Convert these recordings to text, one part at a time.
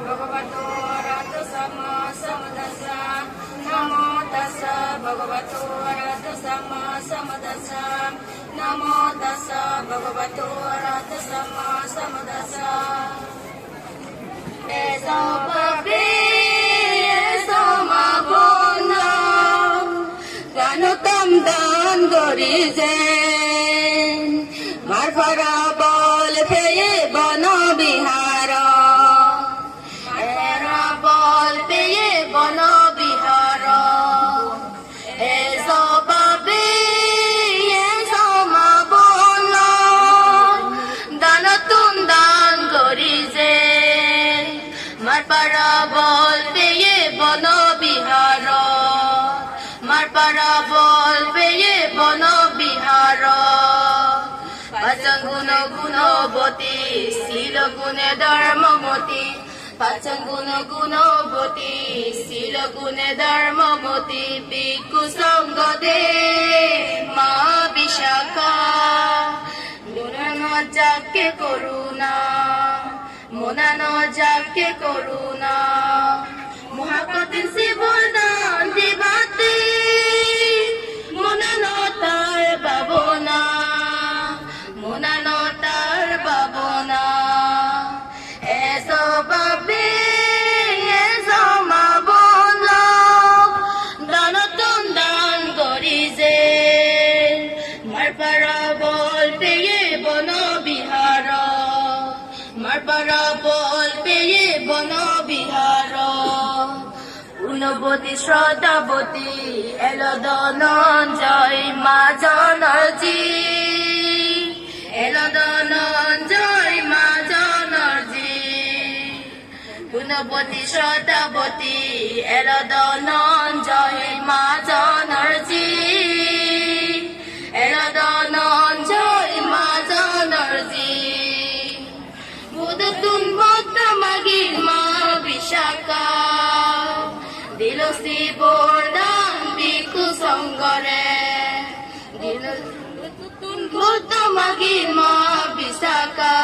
भगवतो अरहतो सम्मा सम्बुद्धास्सा नमो तस्सा भगवतो अरहतो सम्मा सम्बुद्धास्सा नमो तस्सा भगवतो अरहतो सम्मा सम्बुद्धास्सा एसो पपे एसो माबोना गानुतम दान गरी जेन मारफरा बल फेये बन बिहार मारफरा बल फेये बन बिहार एसो पपे एसो माबोना दानतुम दान गरी जेन मारफरा बल फेये बन बिहार मारपारा बल पेये बन बिहार पाचन गुण गुणवती शील गुणे धर्ममती पाचन गुण गुणवती शील गुणे धर्ममती भिक्षु संग दे मा विशाखा মুনান যাকে করুণা মুনান যাকে করুণা মহাপতি শিবদান দিবাতে মুনানতার বাবনা মুনানতার বাবনা এসো বাবে এসো মাবনা দানতন দান করি যে মারপারা বল পেয়ে বন বিহার মারপারা বল পেয়ে বন বিহার গুণবতী শ্রদ্ধাবতী এলো ধনঞ্জয় মা জনর্জি এলো ধনঞ্জয় মা জনর্জি গুণবতী শ্রদ্ধাবতী এলো ধনঞ্জয় মা জনর্জি এলো ধনঞ্জয় মা জনর্জি বুধতুন বদ্ধ মাগির মা বিশাখা দিল শিবর দান ভিক্ষু সঙ্গরে দিল বুদ্ধ মাগির মা বিশাখা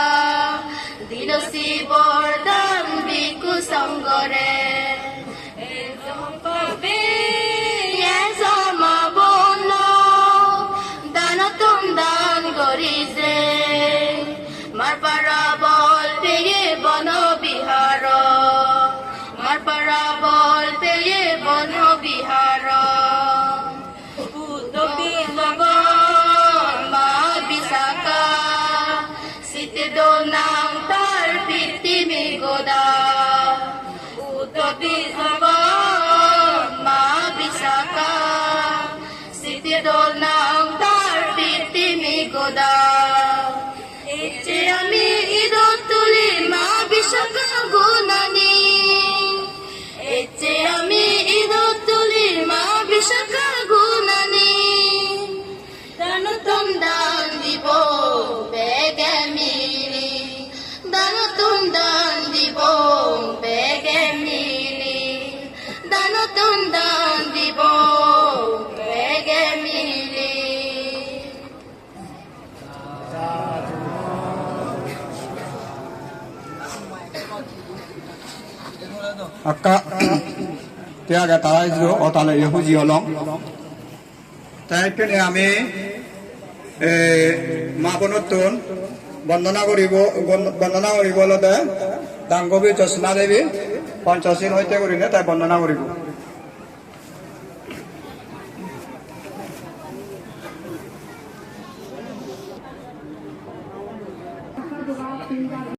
দিল শিবর দান ভিক্ষু সঙ্গরে দানতম দান করিছে মারপারা বল পেয়ে বন বিহার মারপারা বল পেয়ে বন বিহার উদ্যোগী জগন মা বিশাখা শীতে দোনাং তার পৃথিবী গোদা উদ্যোগী জগন মা বিশাখা শীতে দোনাং তার পৃথিবী গোদা এতে আমি ঈদত তুলি মা বিশাখা গুণানি এতে আমি ঈদত তুলি মা বিশাখা গুণানি দানতম দান দিব বেগে মিলি দানতম দান দিব বেগে মিলি দানতম দান দিব বেগে মিলি Aka tiaga tarai jo otale Yahuji olong. Tai kene ami মা বনতুন বন্দনা করিব লতে ডাঙ্গবী জোৎস্না দেৱী পঞ্চশীল সৈতে কৰিলে তাই বন্দনা কৰিব। Thank you.